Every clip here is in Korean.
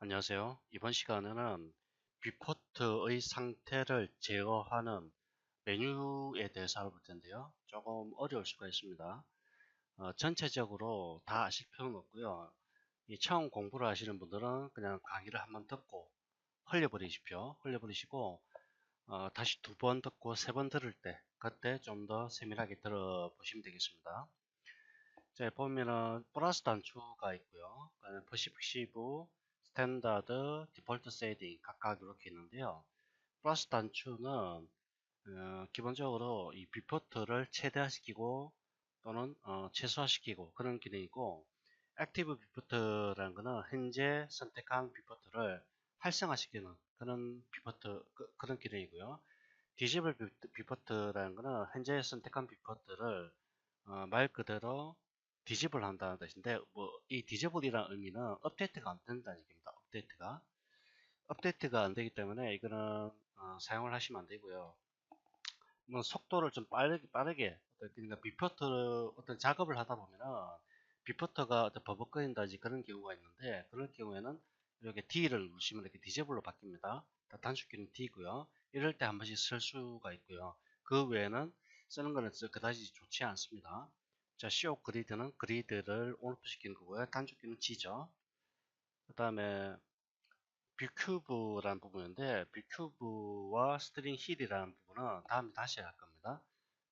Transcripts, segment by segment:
안녕하세요. 이번 시간에는 뷰포트의 상태를 제어하는 메뉴에 대해서 알아볼 텐데요. 조금 어려울 수가 있습니다. 전체적으로 다 아실 필요는 없고요. 이 처음 공부를 하시는 분들은 그냥 강의를 한번 듣고 흘려버리십시오. 흘려버리시고 다시 두 번 듣고 세 번 들을 때 그때 좀 더 세밀하게 들어보시면 되겠습니다. 자, 보면은 플러스 단추가 있고요. 그다음에 퍼시시브, 스탠다드, 디폴트 세팅 각각 이렇게 있는데요. 플러스 단추는 기본적으로 이 뷰포트를 최대화시키고 또는 최소화시키고 그런 기능이고, 액티브 뷰포트라는 거는 현재 선택한 뷰포트를 활성화시키는 그런 뷰포트 그런 기능이고요. 디지블 뷰포트라는 거는 현재 선택한 뷰포트를 말 그대로 디지블 한다는 뜻인데, 뭐 이 디지블이라는 의미는 업데이트가 안 된다는 얘기입니다. 업데이트가 안 되기 때문에 이거는 사용을 하시면 안 되고요. 뭐 속도를 좀 빠르게 그러니까 비포트 어떤 작업을 하다 보면은 비포트가 어떤 버벅거린다든지 그런 경우가 있는데, 그럴 경우에는 이렇게 D를 누르시면 이렇게 디제블로 바뀝니다. 단축키는 D고요. 이럴 때 한 번씩 쓸 수가 있고요. 그 외에는 쓰는 거는 그다지 좋지 않습니다. 자, CO 그리드는 그리드를 온오프 시키는 거고요. 단축키는 G죠. 그 다음에 뷰큐브라는 부분인데, 뷰큐브와 스트링 힐이라는 부분은 다음에 다시 할 겁니다.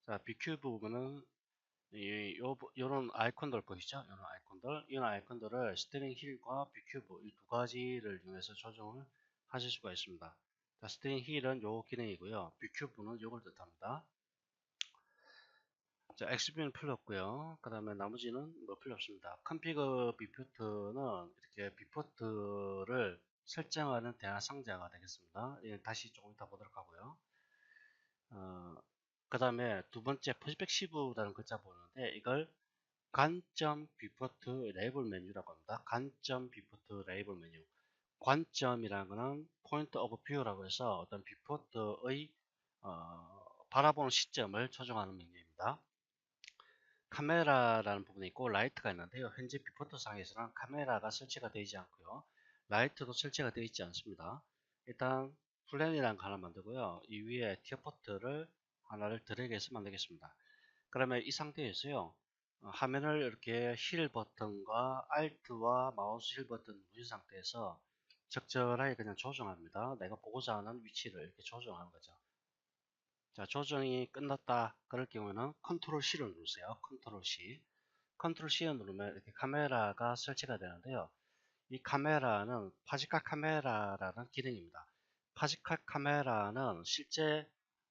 자, 뷰큐브 부분은 요런 아이콘들 보이시죠? 이런 아이콘들을 스트링 힐과 뷰큐브 이 두 가지를 이용해서 조정을 하실 수가 있습니다. 자, 스트링 힐은 요 기능이고요. 뷰큐브는 요걸 뜻합니다. 자, XB는 필요 없고요. 그 다음에 나머지는 뭐 필요 없습니다. 컨피그 뷰포트는 이렇게 뷰포트를 설정하는 대화 상자가 되겠습니다. 예, 다시 조금 이따 보도록 하고요. 그 다음에 두 번째 퍼스펙시브라는 글자 보는데, 이걸 관점 뷰포트 레이블 메뉴라고 합니다. 관점 뷰포트 레이블 메뉴. 관점이라는 것은 포인트 오브 뷰라고 해서 어떤 뷰포트의 바라보는 시점을 조정하는 메뉴입니다. 카메라라는 부분이 있고 라이트가 있는데요. 현재 뷰포트 상에서는 카메라가 설치가 되어 있지 않고요. 라이트도 설치가 되어 있지 않습니다. 일단 플랜이라는 거 하나 만들고요. 이 위에 티어 포트를 하나를 드래그해서 만들겠습니다. 그러면 이 상태에서요. 화면을 이렇게 힐 버튼과 Alt와 마우스 힐 버튼 누른 상태에서 적절하게 그냥 조정합니다. 내가 보고자 하는 위치를 이렇게 조정하는 거죠. 자, 조정이 끝났다. 그럴 경우에는 컨트롤 C를 누르세요. 컨트롤 C. 컨트롤 C를 누르면 이렇게 카메라가 설치가 되는데요. 이 카메라는 파지카 카메라라는 기능입니다. 파지카 카메라는 실제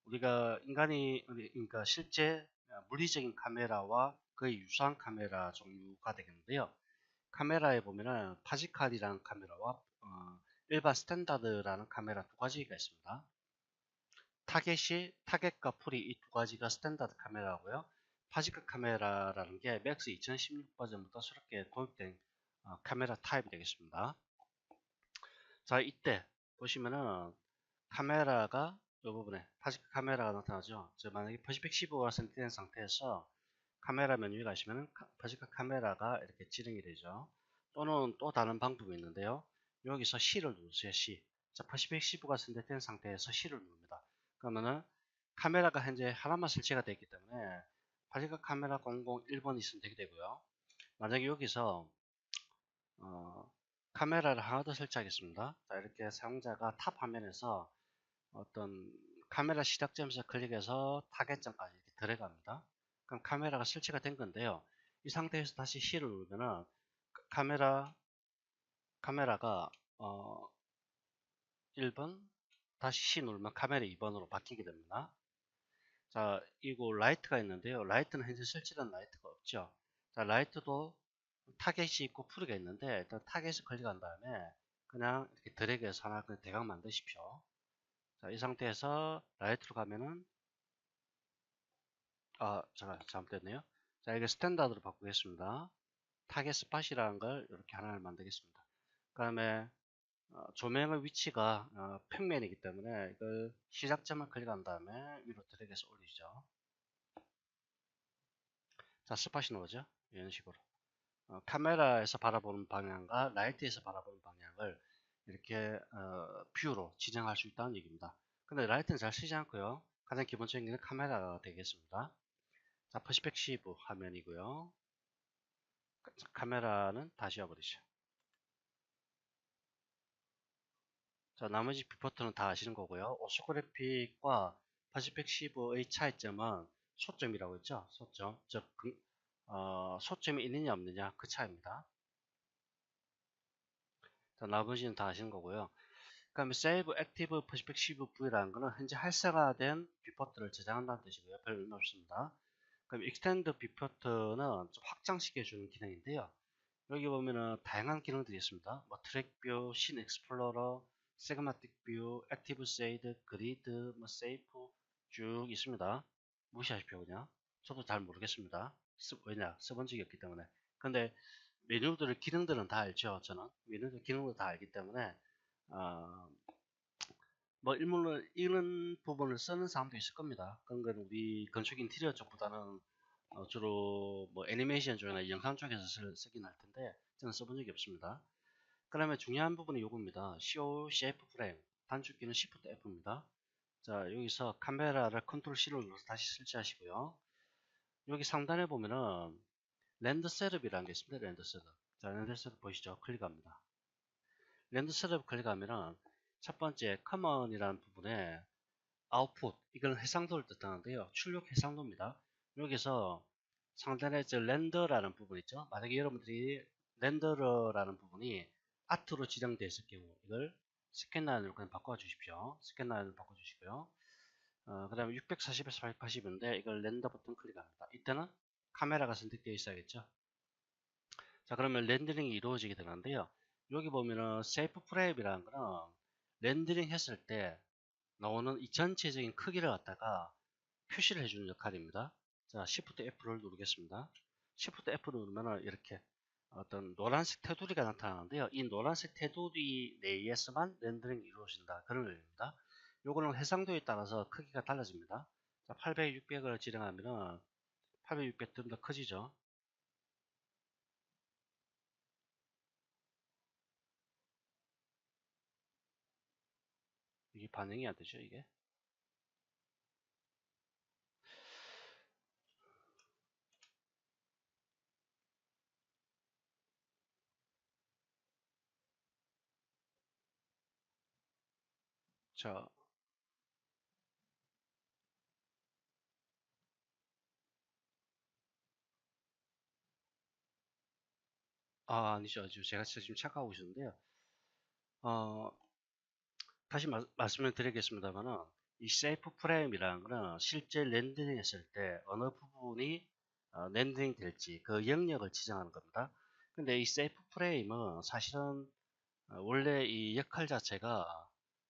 우리가 그러니까 실제 물리적인 카메라와 거의 유사한 카메라 종류가 되겠는데요. 카메라에 보면은 파지칼이라는 카메라와 일반 스탠다드라는 카메라 두 가지가 있습니다. 타겟과 풀이 이 두 가지가 스탠다드 카메라고요. 파지카 카메라라는 게 맥스 2016 버전부터 새롭게 도입된 카메라 타입이 되겠습니다. 자, 이때 보시면은 카메라가 이 부분에 파지카 카메라가 나타나죠. 만약에 퍼시픽 15가 선택된 상태에서 카메라 메뉴에 가시면은 퍼시픽 카메라가 이렇게 지정이 되죠. 또는 또 다른 방법이 있는데요. 여기서 C를 누르세요. C. 자, 퍼시픽 15가 선택된 상태에서 C를 누릅니다. 그러면은 카메라가 현재 하나만 설치가 되어 있기 때문에 퍼시픽 카메라 001번이 선택이 되고요. 만약에 여기서 어, 카메라를 하나 더 설치하겠습니다. 자, 이렇게 사용자가 탑 화면에서 어떤 카메라 시작점에서 클릭해서 타겟점까지 이렇게 들어갑니다. 그럼 카메라가 설치가 된 건데요. 이 상태에서 다시 C를 누르면은 카메라가 1번 다시 C 누르면 카메라 2번으로 바뀌게 됩니다. 자, 이거 라이트가 있는데요. 라이트는 현재 설치된 라이트가 없죠. 자, 라이트도 타겟이 있고 풀이가 있는데, 일단 타겟을 클릭한 다음에 그냥 이렇게 드래그해서 하나 그냥 대강 만드십시오. 자, 이 상태에서 라이트로 가면은 잠깐 잘못됐네요. 자, 이게 스탠다드로 바꾸겠습니다. 타겟 스팟이라는 걸 이렇게 하나를 만들겠습니다. 그 다음에 조명의 위치가 평면이기 때문에 이걸 시작점을 클릭한 다음에 위로 드래그해서 올리죠. 자, 스팟이 나오죠. 이런 식으로 카메라에서 바라보는 방향과 라이트에서 바라보는 방향을 이렇게 뷰로 지정할 수 있다는 얘기입니다. 근데 라이트는 잘 쓰지 않고요. 가장 기본적인 게 카메라가 되겠습니다. 자, 퍼스펙시브 화면이고요. 카메라는 다 지워버리죠. 자, 나머지 뷰포트는 다 아시는 거고요. 오토그래픽과 퍼스펙시브의 차이점은 소점이라고 했죠. 소점, 즉 소점이 있느냐 없느냐 그 차이입니다. 자, 나머지는 다 아시는 거고요. 그 다음에 Save Active Perspective View라는 거는 현재 활성화된 뷰포트를 저장한다는 뜻이고요. 별 의미 없습니다. 그럼 Extend 뷰포트는 좀 확장시켜주는 기능인데요. 여기 보면은 다양한 기능들이 있습니다. 뭐 트랙 뷰, 씬 익스플로러, 세그마틱 뷰, 액티브 세이드, 그리드, 뭐 세이프 쭉 있습니다. 무시하십시오 그냥. 저도 잘 모르겠습니다. 왜냐 써본 적이 없기 때문에. 근데 메뉴들을 기능들은 다 알죠. 저는 메뉴들 기능도 다 알기 때문에 어, 뭐 일문을 이런 부분을 쓰는 사람도 있을 겁니다. 그런 건 우리 건축 인테리어 쪽보다는 주로 뭐 애니메이션 쪽이나 영상 쪽에서 쓰긴 할 텐데 저는 써본 적이 없습니다. 그다음에 중요한 부분이 요겁니다. Show Shape Frame 단축키는 Shift F입니다. 자 여기서 카메라를 컨트롤 C를 눌러서 다시 설치하시고요. 여기 상단에 보면은 랜드 셋업이라는 게 있습니다. 랜드 셋업. 자 랜드 셋업 보시죠. 클릭합니다. 랜드 셋업 클릭하면은 첫 번째 커먼이라는 부분에 아웃풋 이건 해상도를 뜻하는데요. 출력 해상도입니다. 여기서 상단에 저 렌더라는 부분 있죠. 만약에 여러분들이 렌더러라는 부분이 아트로 지정되어 있을 경우 이걸 스캔라인으로 그냥 바꿔주십시오. 스캔라인으로 바꿔주시고요. 그 다음에 640에서 480인데 이걸 렌더 버튼 클릭합니다. 이때는 카메라가 선택되어 있어야겠죠. 자 그러면 렌더링이 이루어지게 되는데요. 여기 보면은 세이프 프레임이라는 거는 렌더링 했을 때 나오는 이 전체적인 크기를 갖다가 표시를 해주는 역할입니다. 자, Shift F를 누르겠습니다. Shift F를 누르면 이렇게 어떤 노란색 테두리가 나타나는데요. 이 노란색 테두리 내에서만 렌더링이 이루어진다. 그런 의미입니다. 요거는 해상도에 따라서 크기가 달라집니다. 자, 800, 600을 지정하면은 800, 600 좀 더 커지죠. 이게 반영이 안 되죠, 이게. 자, 아니죠. 제가 지금 착각하고 있었는데요. 어, 다시 말씀을 드리겠습니다만은 이 셀프 프레임이라는 거는 실제 렌더링 했을 때 어느 부분이 렌더링 될지 그 영역을 지정하는 겁니다. 근데 이 셀프 프레임은 사실은 원래 이 역할 자체가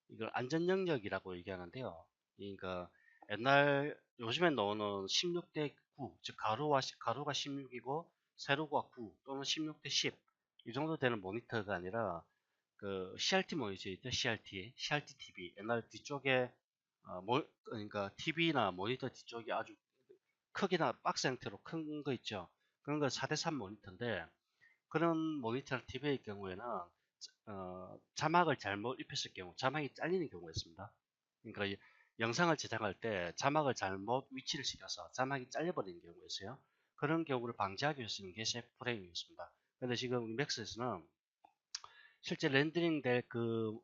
이걸 안전 영역이라고 얘기하는데요. 그러니까 옛날 요즘에 나오는 16대 9, 즉 가로가 16이고 세로가 9 또는 16대 10 이 정도 되는 모니터가 아니라 그 CRT 모니터 있죠. CRT TV. 옛날 뒤쪽에 그러니까 TV나 모니터 뒤쪽이 아주 크기나 박스 형태로 큰 거 있죠. 그런 거 4대3 모니터인데 그런 모니터 TV의 경우에는 자막을 잘못 입혔을 경우 자막이 잘리는 경우가 있습니다. 그러니까 영상을 제작할 때 자막을 잘못 위치를 시켜서 자막이 잘려버리는 경우가 있어요. 그런 경우를 방지하기 위해서 쓰는 게 셰프 프레임이었습니다. 근데 지금 맥스에서는 실제 렌더링 될 그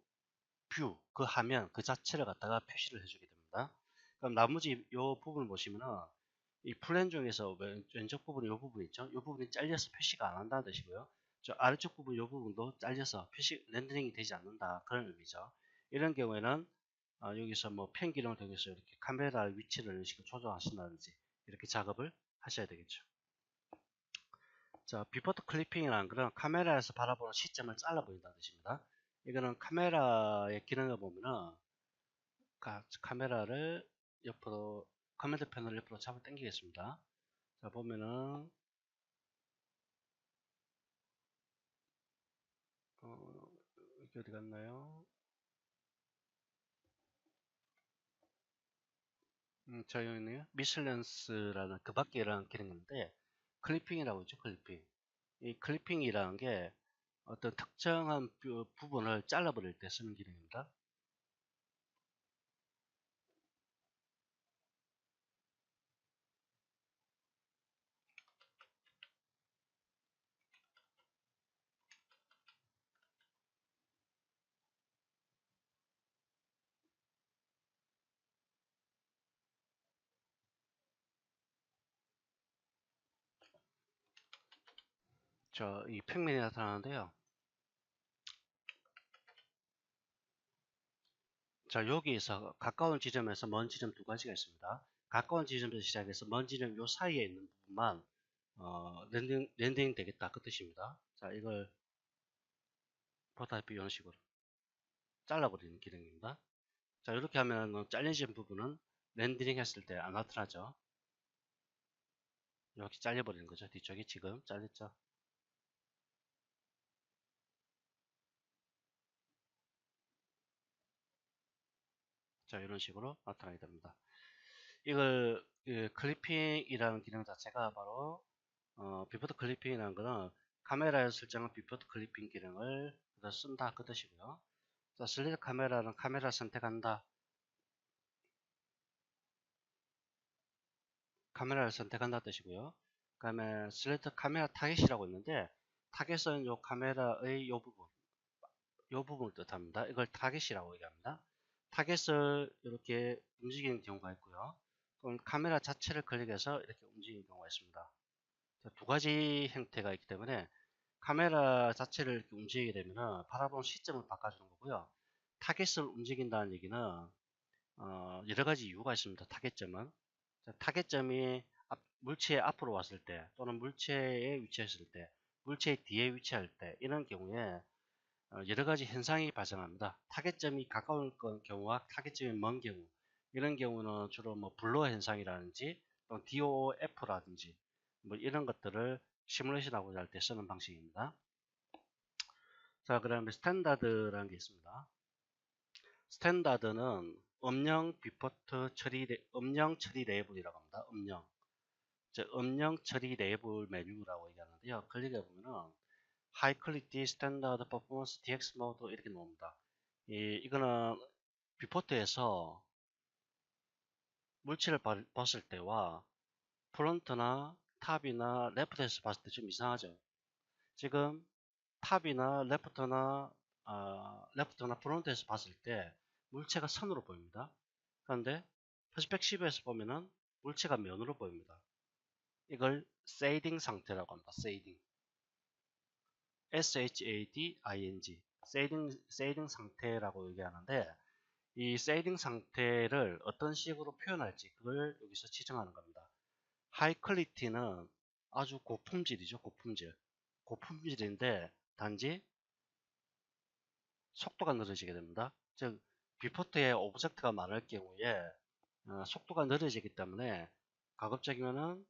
뷰, 그 화면 그 자체를 갖다가 표시를 해주게 됩니다. 그럼 나머지 이 부분을 보시면은 이 플랜 중에서 왼쪽 부분에 이 부분 있죠? 이 부분이 잘려서 표시가 안 한다는 뜻이고요. 저 아래쪽 부분 이 부분도 잘려서 표시 렌더링이 되지 않는다 그런 의미죠. 이런 경우에는 여기서 뭐 펜 기능을 통해서 이렇게 카메라 위치를 이런 식으로 조정하신다든지 이렇게 작업을 하셔야 되겠죠. 자, 비포트 클리핑이라는 것은 카메라에서 바라보는 시점을 잘라 보인다는 뜻입니다. 이거는 카메라의 기능을 보면은 카메라를 옆으로 커맨드 패널 옆으로 잡아 당기겠습니다. 자 보면은 이게 어디 갔나요? 저희는 미슬런스라는 그 밖에 이라는 기능이 있는데 클리핑이라고 있죠. 클리핑. 이 클리핑이라는 게 어떤 특정한 부분을 잘라버릴 때 쓰는 기능입니다. 이 평면이 나타나는데요. 자, 여기에서 가까운 지점에서 먼 지점 두 가지가 있습니다. 가까운 지점에서 시작해서 먼 지점 요 사이에 있는 부분만 렌딩 되겠다 그 뜻입니다. 자, 이걸 보다시피 이런 식으로 잘라버리는 기능입니다. 자, 이렇게 하면 잘려진 부분은 렌더링 했을 때 안 나타나죠. 이렇게 잘려버리는 거죠. 뒤쪽이 지금 잘렸죠. 자, 이런 식으로 나타나게 됩니다. 이걸 클리핑이라는 기능 자체가 바로 비포트 클리핑이라는 거는 카메라에 설정한 비포트 클리핑 기능을 쓴다 그 뜻이고요. 자, 슬리드 카메라는 카메라 선택한다. 카메라를 선택한다 뜻이고요. 그 다음에 슬리드 카메라 타겟이라고 있는데 타겟은 요 카메라의 요 부분을 뜻합니다. 이걸 타겟이라고 얘기합니다. 타겟을 이렇게 움직이는 경우가 있고요. 또는 카메라 자체를 클릭해서 이렇게 움직이는 경우가 있습니다. 두 가지 형태가 있기 때문에 카메라 자체를 이렇게 움직이게 되면 바라보는 시점을 바꿔주는 거고요. 타겟을 움직인다는 얘기는 여러 가지 이유가 있습니다. 타겟점은 타겟점이 물체 앞으로 왔을 때 또는 물체에 위치했을 때 물체 뒤에 위치할 때 이런 경우에 여러 가지 현상이 발생합니다. 타겟점이 가까운 경우와 타겟점이 먼 경우 이런 경우는 주로 뭐 블러 현상이라든지 또는 DOF라든지 뭐 이런 것들을 시뮬레이션하고 할 때 쓰는 방식입니다. 자, 그 다음에 스탠다드라는 게 있습니다. 스탠다드는 음영 처리 레이블이라고 합니다. 음영 처리 레이블 메뉴라고 얘기하는데요. 클릭해 보면은 하이 퀄리티 스탠다드 퍼포먼스 DX 모드 이렇게 나옵니다. 이거는 비포트에서 물체를 봤을 때와 프론트나 탑이나 레프트에서 봤을 때 좀 이상하죠. 지금 탑이나 레프트나 프론트에서 봤을 때 물체가 선으로 보입니다. 그런데 퍼스펙티브에서 보면은 물체가 면으로 보입니다. 이걸 세이딩 상태라고 합니다. 세이딩. SHADING. 세이딩 상태라고 얘기하는데 이 세이딩 상태를 어떤 식으로 표현할지 그걸 여기서 지정하는 겁니다. 하이 퀄리티는 아주 고품질이죠. 고품질인데 단지 속도가 느려지게 됩니다. 즉 비포트에 오브젝트가 많을 경우에 속도가 느려지기 때문에 가급적이면은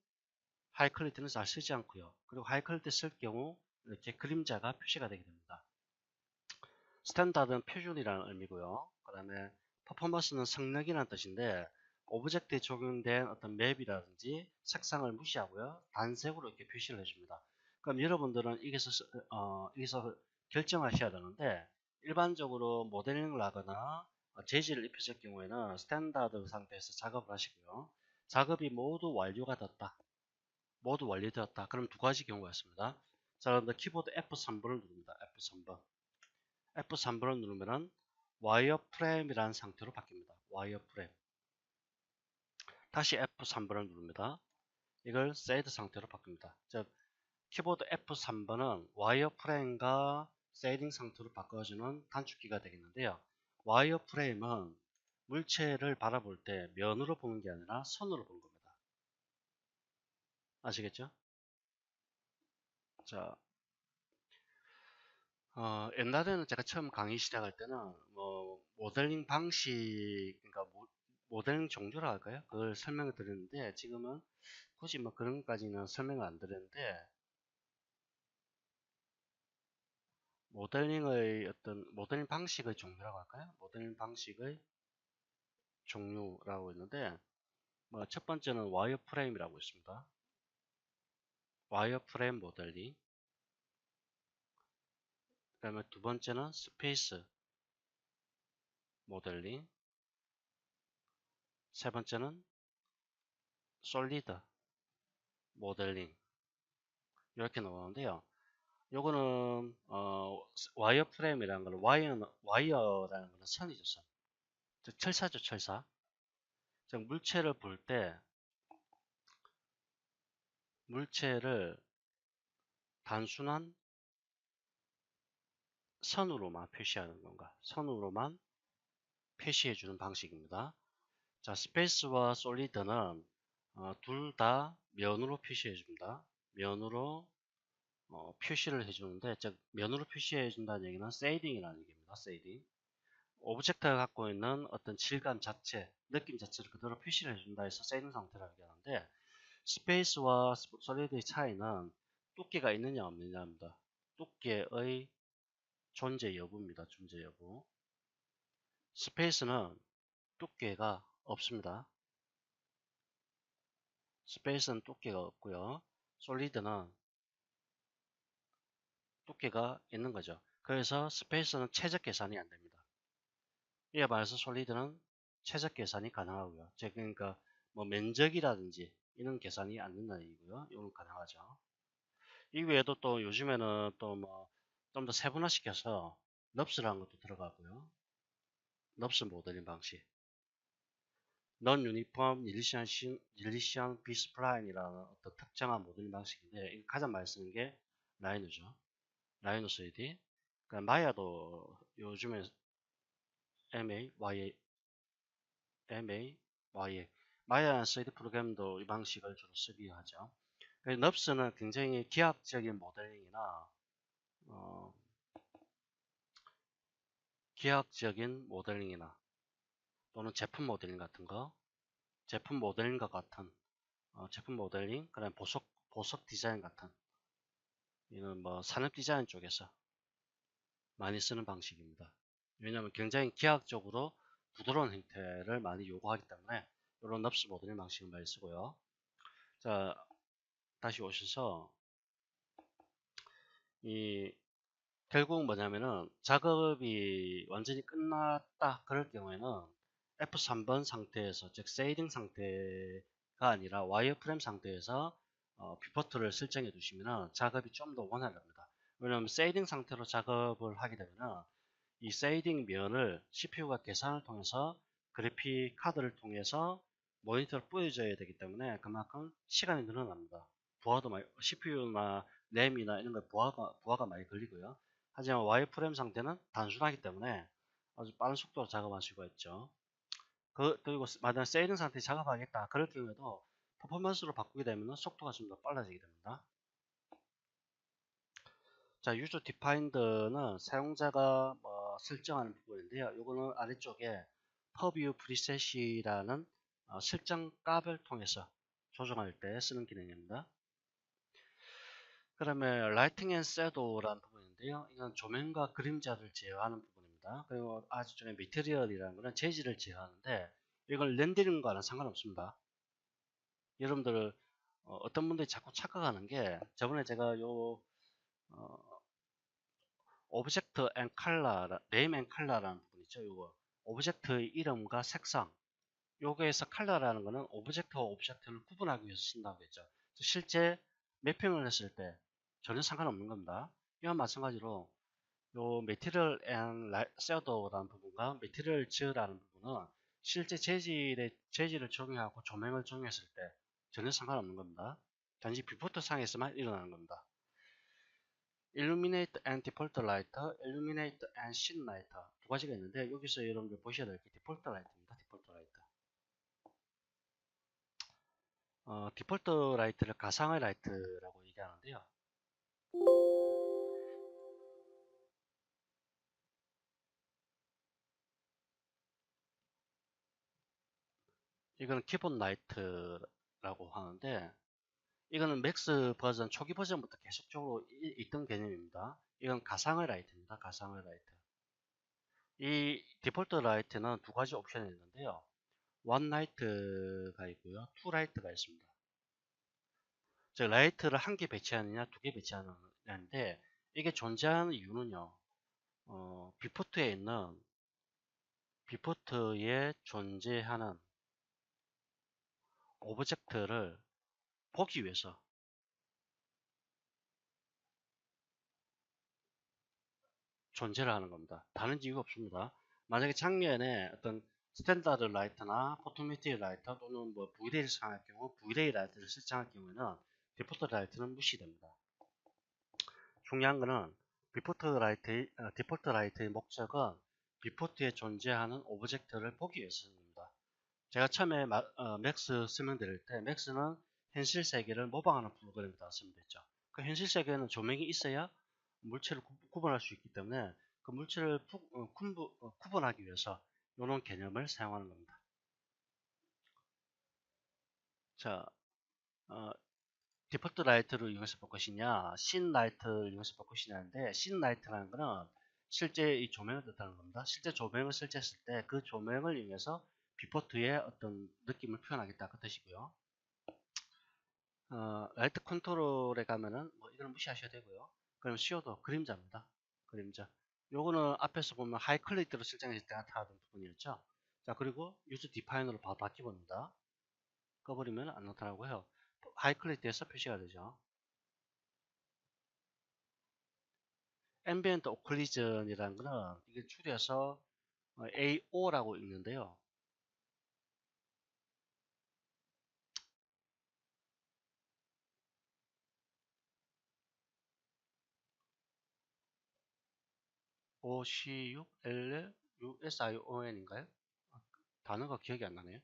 하이 퀄리티는 잘 쓰지 않고요. 그리고 하이 퀄리티 쓸 경우 이렇게 그림자가 표시가 되게 됩니다. 스탠다드는 표준이라는 의미고요. 그 다음에 퍼포먼스는 성능이라는 뜻인데 오브젝트에 적용된 어떤 맵이라든지 색상을 무시하고요. 단색으로 이렇게 표시를 해줍니다. 그럼 여러분들은 여기서 결정하셔야 되는데 일반적으로 모델링을 하거나 재질을 입혔을 경우에는 스탠다드 상태에서 작업을 하시고요. 작업이 모두 완료되었다. 그럼 두 가지 경우가 있습니다. 자, 그럼 키보드 F3번을 누릅니다. F3번. F3번을 누르면은 와이어프레임이라는 상태로 바뀝니다. 와이어프레임. 다시 F3번을 누릅니다. 이걸 세이드 상태로 바꿉니다. 즉 키보드 F3번은 와이어프레임과 세이딩 상태로 바꿔주는 단축키가 되겠는데요. 와이어프레임은 물체를 바라볼 때 면으로 보는 게 아니라 선으로 보는 겁니다. 아시겠죠? 자, 옛날에는 제가 처음 강의 시작할 때는 뭐 모델링 방식, 그러니까 모델링 종류라 할까요? 그걸 설명을 드렸는데 지금은 굳이 뭐 그런 것까지는 설명을 안 드렸는데 모델링 방식의 종류라고 할까요? 모델링 방식의 종류라고 있는데 뭐 첫 번째는 와이어프레임이라고 있습니다. 와이어프레임 모델링. 그 다음에 두 번째는 스페이스 모델링, 세 번째는 솔리드 모델링 이렇게 나오는데요. 요거는 와이어 프레임이라는 걸 와이어라는 거는 선이죠, 선. 즉 철사죠, 철사. 즉 물체를 볼 때 물체를 단순한 선으로만 표시하는 건가? 선으로만 표시해 주는 방식입니다. 자, 스페이스와 솔리드는 둘 다 면으로 표시해 줍니다. 면으로 표시를 해주는데, 즉 면으로 표시해 준다는 얘기는 쉐이딩이라는 얘기입니다. 쉐이딩. 오브젝트가 갖고 있는 어떤 질감 자체, 느낌 자체를 그대로 표시를 해준다 해서 쉐이딩 상태라고 얘기하는데, 스페이스와 솔리드의 차이는 두께가 있느냐 없느냐입니다. 두께의 존재 여부입니다. 존재 여부. 스페이스는 두께가 없습니다. 스페이스는 두께가 없고요. 솔리드는 두께가 있는 거죠. 그래서 스페이스는 최적 계산이 안 됩니다. 이에 반해서 솔리드는 최적 계산이 가능하고요. 즉 그러니까 뭐 면적이라든지 이런 계산이 안 된다는 얘기고요. 이건 가능하죠. 이 외에도 또 요즘에는 또 뭐 좀 더 세분화시켜서 넙스라는 것도 들어가고요. 넙스 모델링 방식. Non-Uniform Rilation B-Spline이라는 어떤 특정한 모델링 방식인데 가장 많이 쓰는 게 라이노죠. 라이노 3D. 그러니까 마야도 요즘에 MA, YA, MA, YA. 마야 3D 프로그램도 이 방식을 주로 쓰기 하죠. 넙스는 굉장히 기하학적인 모델링이나 어, 기하학적인 모델링이나 또는 제품 모델링 같은 거, 제품 모델링과 같은 제품 모델링, 그다음 보석 디자인 같은 이는 뭐 산업 디자인 쪽에서 많이 쓰는 방식입니다. 왜냐하면 굉장히 기하학적으로 부드러운 형태를 많이 요구하기 때문에 이런 넙스 모델링 방식을 많이 쓰고요. 자, 다시 오셔서 이 결국 뭐냐면은 작업이 완전히 끝났다 그럴 경우에는 F3번 상태에서 즉 쉐이딩 상태가 아니라 와이어프레임 상태에서 뷰포트를 설정해 두시면 작업이 좀 더 원활합니다. 왜냐하면 쉐이딩 상태로 작업을 하게 되면 이 쉐이딩 면을 CPU가 계산을 통해서 그래픽 카드를 통해서 모니터를 보여줘야 되기 때문에 그만큼 시간이 늘어납니다. 부하도 많이, CPU나 램이나 이런 거 부하가 많이 걸리고요. 하지만 와이어프레임 상태는 단순하기 때문에 아주 빠른 속도로 작업할 수가 있죠. 그리고 만약 세이링 상태 작업하겠다 그럴 경우에도 퍼포먼스로 바꾸게 되면 속도가 좀 더 빨라지게 됩니다. 자, 유저 디파인드는 사용자가 설정하는 부분인데요. 이거는 아래쪽에 퍼뷰 프리셋이라는 설정 값을 통해서 조정할 때 쓰는 기능입니다. 그러면 라이팅 앤 섀도우라는 부분인데요. 이건 조명과 그림자를 제어하는 부분입니다. 그리고 아주 전에 미테리얼이라는 것은 재질을 제어하는데 이걸 렌더링과는 상관없습니다. 여러분들 어떤 분들이 자꾸 착각하는 게 저번에 제가 요 오브젝트 앤 컬러, 네임 앤 컬러라는 부분 있죠. 요거 오브젝트의 이름과 색상. 요거에서 컬러라는 거는 오브젝트와 오브젝트를 구분하기 위해서 쓴다고 했죠. 실제 매핑을 했을 때 전혀 상관없는 겁니다. 이와 마찬가지로 요 메티리얼 앤 섀도우라는 부분과 메티리얼즈라는 부분은 실제 재질을 적용하고 조명을 적용했을 때 전혀 상관없는 겁니다. 단지 뷰포트 상에서만 일어나는 겁니다. Illuminate and Default Light, Illuminate and Scene Light 두 가지가 있는데 여기서 여러분들 보셔야 될 게 Default Light입니다. Default Light. 디폴트 라이트를 가상의 라이트라고 얘기하는데요. 이거는 기본 라이트라고 하는데 이거는 맥스 버전 초기 버전부터 계속적으로 있던 개념입니다. 이건 가상의 라이트입니다. 가상의 라이트. 이 디폴트 라이트는 두 가지 옵션이 있는데요. 원 라이트가 있고요. 투 라이트가 있습니다. 즉 라이트를 한 개 배치하느냐 두 개 배치하느냐인데 이게 존재하는 이유는요. 비포트에 있는 비포트에 존재하는 오브젝트를 보기 위해서 존재를 하는 겁니다. 다른 이유가 없습니다. 만약에 장면에 어떤 스탠다드 라이트나 포토매틱 라이터 또는 뭐 V-Ray를 사용할 경우 V-Ray 라이트를 설정할 경우에는 디포트 라이트는 무시됩니다. 중요한 것은 디폴트 라이트의 목적은 디폴트에 존재하는 오브젝트를 보기 위해서입니다. 제가 처음에 맥스 설명드릴 때 맥스는 현실 세계를 모방하는 프로그램이라고 설명드렸죠. 그 현실 세계에는 조명이 있어야 물체를 구분할 수 있기 때문에 그 물체를 구분하기 위해서 이런 개념을 사용하는 겁니다. 자, 어, 디폴트 라이트를 이용해서 볼 것이냐, 씬 라이트를 이용해서 볼 것이냐인데, 씬 라이트라는 것은 실제 이 조명을 뜻하는 겁니다. 실제 조명을 설치했을 때 그 조명을 이용해서 비포트의 어떤 느낌을 표현하겠다 그 뜻이고요. 라이트 컨트롤에 가면은 뭐 이거는 무시하셔야 되고요. 그럼 CO도 그림자입니다. 그림자. 요거는 앞에서 보면 하이 퀄리티로 설정했을 때 나타나던 부분이었죠. 자, 그리고 유즈 디파이너로 바로 바뀌어봅니다. 꺼버리면 안 나타나고요. 하이 퀄리티에서 표시가 되죠. 앰비언트 오클리전이라는 거는 이게 줄여서 AO라고 읽는데요. OCULLUSION인가요? 단어가 기억이 안 나네요.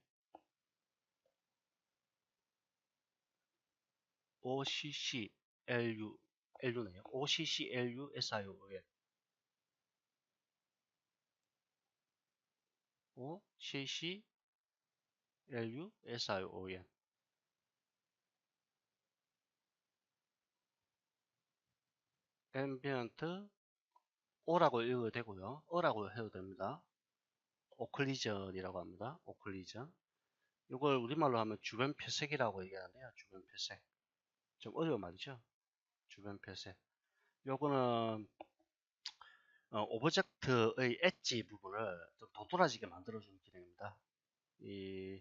OCCLU네요. OCCLUSION. OCCLUSION. 앰비언트 O라고 읽어도 되고요. O라고 해도 됩니다. 오클리전이라고 합니다. 오클리전. 이걸 우리말로 하면 주변 표색이라고 얘기하는데요. 주변 표색. 좀 어려운 말이죠. 주변 표색. 요거는 오브젝트의 엣지 부분을 좀 도드라지게 만들어주는 기능입니다. 이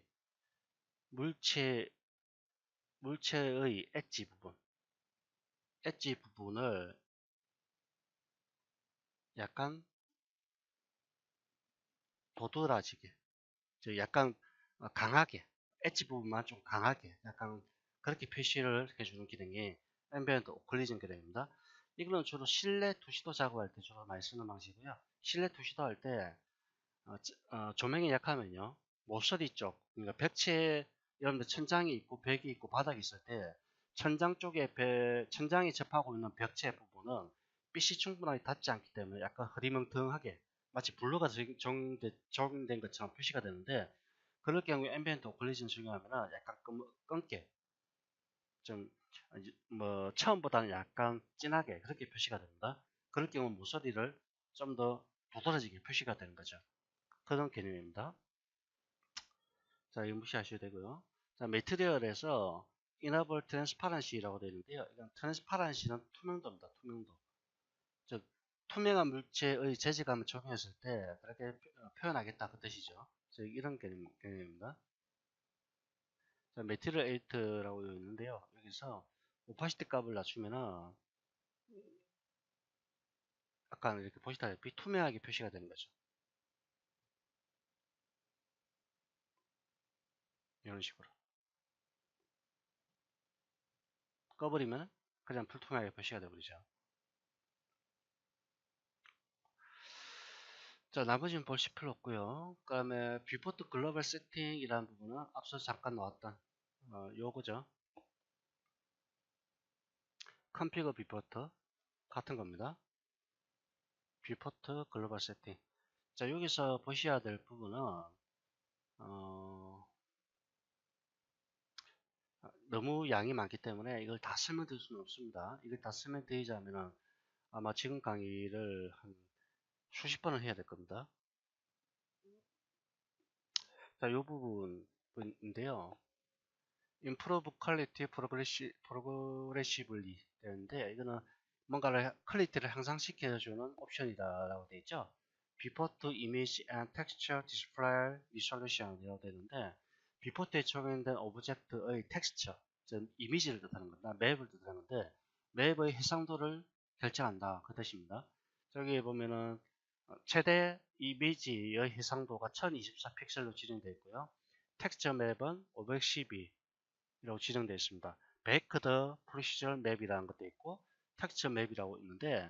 물체의 엣지 부분을 약간 도드라지게, 약간 강하게, 엣지 부분만 좀 강하게, 약간 그렇게 표시를 해주는 기능이 앰비언트 오클리전 기능입니다. 이거는 주로 실내 투시도 작업할 때 주로 많이 쓰는 방식이고요. 실내 투시도 할 때 조명이 약하면요, 모서리 쪽, 그러니까 벽체, 여러분들 천장이 있고 벽이 있고 바닥이 있을 때 천장 쪽에 천장이 접하고 있는 벽체 부분은 빛이 충분하게 닿지 않기 때문에 약간 흐리멍텅하게 마치 블루가 적용된 것처럼 표시가 되는데, 그럴 경우에 앰비언트 오클루전 적용하면 약간 검게, 좀 뭐 처음보다는 약간 진하게 그렇게 표시가 됩니다. 그럴 경우 모서리를 좀 더 도드라지게 표시가 되는 거죠. 그런 개념입니다. 자, 이거 무시하셔도 되고요. 자, 매트리얼에서 이너블 트랜스파런시라고 되어 있는데요. 이건 트랜스파런시는 투명도입니다. 투명도. 즉, 투명한 물체의 재질감을 적용했을 때 그렇게 표현하겠다 그 뜻이죠. 즉, 이런 개념입니다. 자, 매트리얼 8라고 되어 있는데요. 여기서 오파시티 값을 낮추면은 아까 이렇게 보시다시피 투명하게 표시가 되는 거죠. 이런 식으로. 꺼버리면 그냥 불투명하게 표시가 되어버리죠. 자, 나머지는 볼 필요 없고요. 그 다음에 뷰포트 글로벌 세팅이라는 부분은 앞서 잠깐 나왔던 요거죠. 컨피그 뷰포트 같은 겁니다. 뷰포트 글로벌 세팅. 자, 여기서 보셔야 될 부분은 너무 양이 많기 때문에 이걸 다 설명드릴 수는 없습니다. 이걸 다 설명드리자면은 아마 지금 강의를 한 수십 번을 해야 될 겁니다. 자, 요 부분인데요. improve quality progressively 되는데, 이거는 뭔가를 퀄리티를 향상시켜주는 옵션이다라고 되어 있죠. Before to Image and Texture Display Resolution이라고 되어 있는데 Before에 적용된 오브젝트의 텍스처, 즉 이미지를 뜻하는 겁니다. 맵을 뜻하는 건데 맵의 해상도를 결정한다 그 뜻입니다. 저기 보면은 최대 이미지의 해상도가 1024 픽셀로 지정되어 있고요. 텍스처 맵은 512라고 지정되어 있습니다. 베이크드 프로시저 맵이라는 것도 있고 텍스처 맵이라고 있는데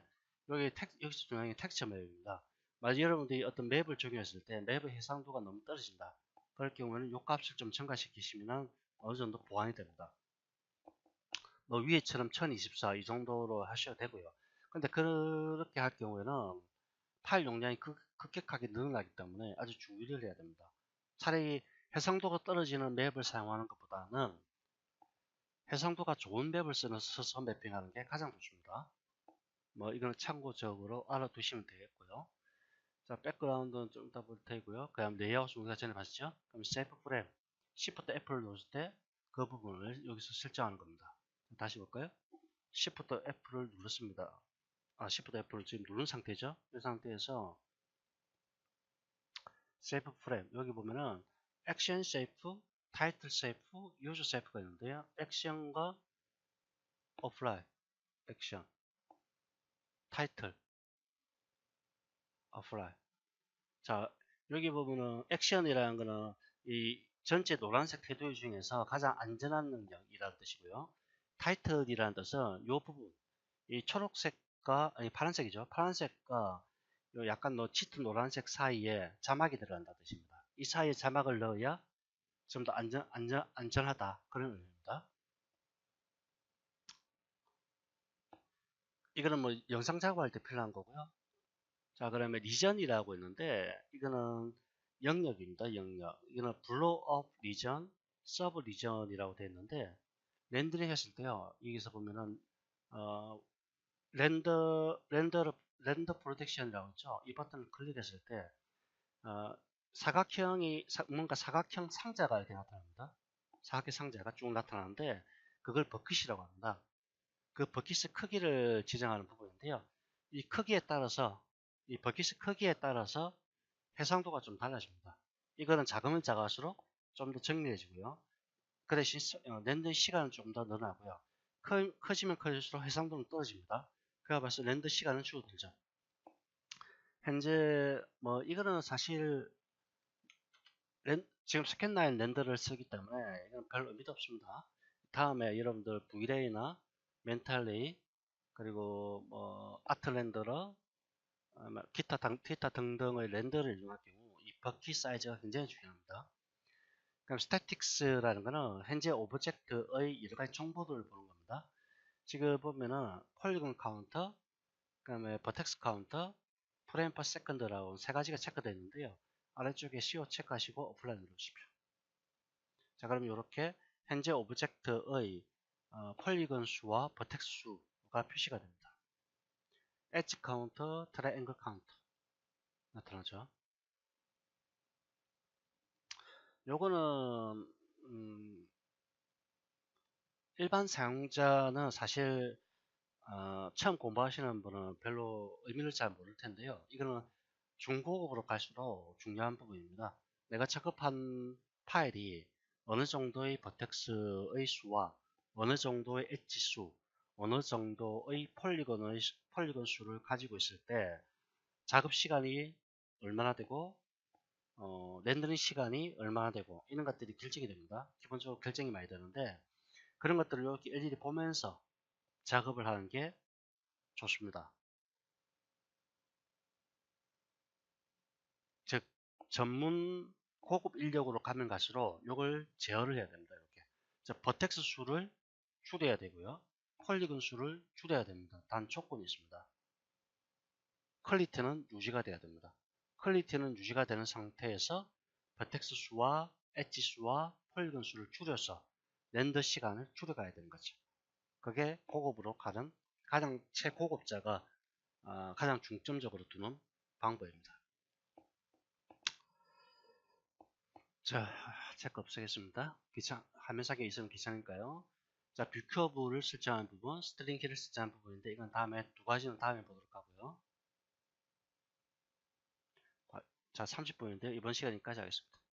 여기서 중요한 게 텍스처 맵입니다. 만약 여러분들이 어떤 맵을 적용했을 때 맵의 해상도가 너무 떨어진다. 그럴 경우에는 이 값을 좀 증가시키시면 어느 정도 보완이 됩니다. 뭐 위에처럼 1024 이 정도로 하셔도 되고요. 근데 그렇게 할 경우에는 파일 용량이 급격하게 늘어나기 때문에 아주 주의를 해야 됩니다. 차라리 해상도가 떨어지는 맵을 사용하는 것보다는 해상도가 좋은 맵을 써서 매핑하는 게 가장 좋습니다. 뭐 이건 참고적으로 알아두시면 되겠고요. 자, 백그라운드는 좀 이따 볼 테고요. 그다음 레이아웃 우리가 전에 봤죠. 그럼 세이프 프레임, Shift F를 누르실 때 그 부분을 여기서 설정하는 겁니다. 다시 볼까요? Shift F를 눌렀습니다. Shift F를 지금 누른 상태죠. 이 상태에서 세이프 프레임 여기 보면은 액션 세이프, 타이틀 세이프, 유저 세이프가 있는데요. 액션과 어플라이, 액션, 타이틀, 어플라이. 자, 여기 보면은 액션이라는 거는 이 전체 노란색 테두리 중에서 가장 안전한 능력이라는 뜻이고요. 타이틀이라는 뜻은 이 부분, 이 초록색과, 아니 파란색이죠. 파란색과 요 약간 짙은 노란색 사이에 자막이 들어간다는 뜻입니다. 이 사이에 자막을 넣어야 좀 더 안전하다. 그런 의미입니다. 이거는 뭐 영상 작업할 때 필요한 거고요. 자, 그러면 리전이라고 있는데 이거는 영역입니다. 영역. 이거는 블로업 리전, 서브 리전이라고 되어 있는데 렌더링 했을 때요. 여기서 보면은 어, 렌더 프로텍션이라고 있죠. 이 버튼을 클릭했을 때 뭔가 사각형 상자가 이렇게 나타납니다. 사각형 상자가 쭉 나타나는데 그걸 버킷이라고 합니다. 그 버킷의 크기를 지정하는 부분인데요. 이 크기에 따라서 이 버킷의 크기에 따라서 해상도가 좀 달라집니다. 이거는 작으면 작을수록 좀 더 정밀해지고요. 그 대신 렌더 시간은 좀 더 늘어나고요. 커지면 커질수록 해상도는 떨어집니다. 그와 봐서 렌더 시간은 줄어들죠. 현재 뭐 이거는 사실 지금 스캔라인 렌더를 쓰기 때문에 이건 별 의미도 없습니다. 다음에 여러분들 브이레이나 멘탈레이 그리고 뭐 아트렌더러 기타 등등의 렌더를 이용할 경우 이 버킷 사이즈가 굉장히 중요합니다. 그럼 스태틱스라는 거는 현재 오브젝트의 여러 가지 정보들을 보는 겁니다. 지금 보면은 폴리곤 카운터, 그다음에 버텍스 카운터, 프레임 퍼 세컨드라고 세 가지가 체크되어 있는데요. 아래쪽에 CO 체크하시고 어플라이 누르십시오. 자, 그럼 이렇게 현재 오브젝트의 폴리곤 수와 버텍스 수가 표시가 됩니다. 엣지 카운터, 트라이앵글 카운터 나타나죠. 요거는 일반 사용자는 사실 처음 공부하시는 분은 별로 의미를 잘 모를 텐데요. 이거는 중고급으로 갈수록 중요한 부분입니다. 내가 작업한 파일이 어느 정도의 버텍스의 수와 어느 정도의 엣지 수, 어느 정도의 폴리곤 수를 가지고 있을 때 작업 시간이 얼마나 되고 렌더링 시간이 얼마나 되고 이런 것들이 결정이 됩니다. 기본적으로 결정이 많이 되는데 그런 것들을 이렇게 일일이 보면서 작업을 하는 게 좋습니다. 즉 전문 고급 인력으로 가면 갈수록 이걸 제어를 해야 됩니다. 이렇게 즉 버텍스 수를 줄여야 되고요. 폴리곤 수를 줄여야 됩니다. 단 조건이 있습니다. 퀄리티는 유지가 돼야 됩니다. 퀄리티는 유지가 되는 상태에서 버텍스 수와 엣지 수와 폴리곤 수를 줄여서 렌더 시간을 줄여가야 되는 거죠. 그게 고급으로 가는 가장 최고급자가 가장 중점적으로 두는 방법입니다. 자, 체크 없애겠습니다. 화면 사기에 있으면 귀찮으니까요. 자, 뷰커브를 설정하는 부분, 스트링 키를 설정하는 부분인데 이건 다음에 두 가지는 다음에 보도록 하고요. 자, 30분인데요. 이번 시간까지 하겠습니다.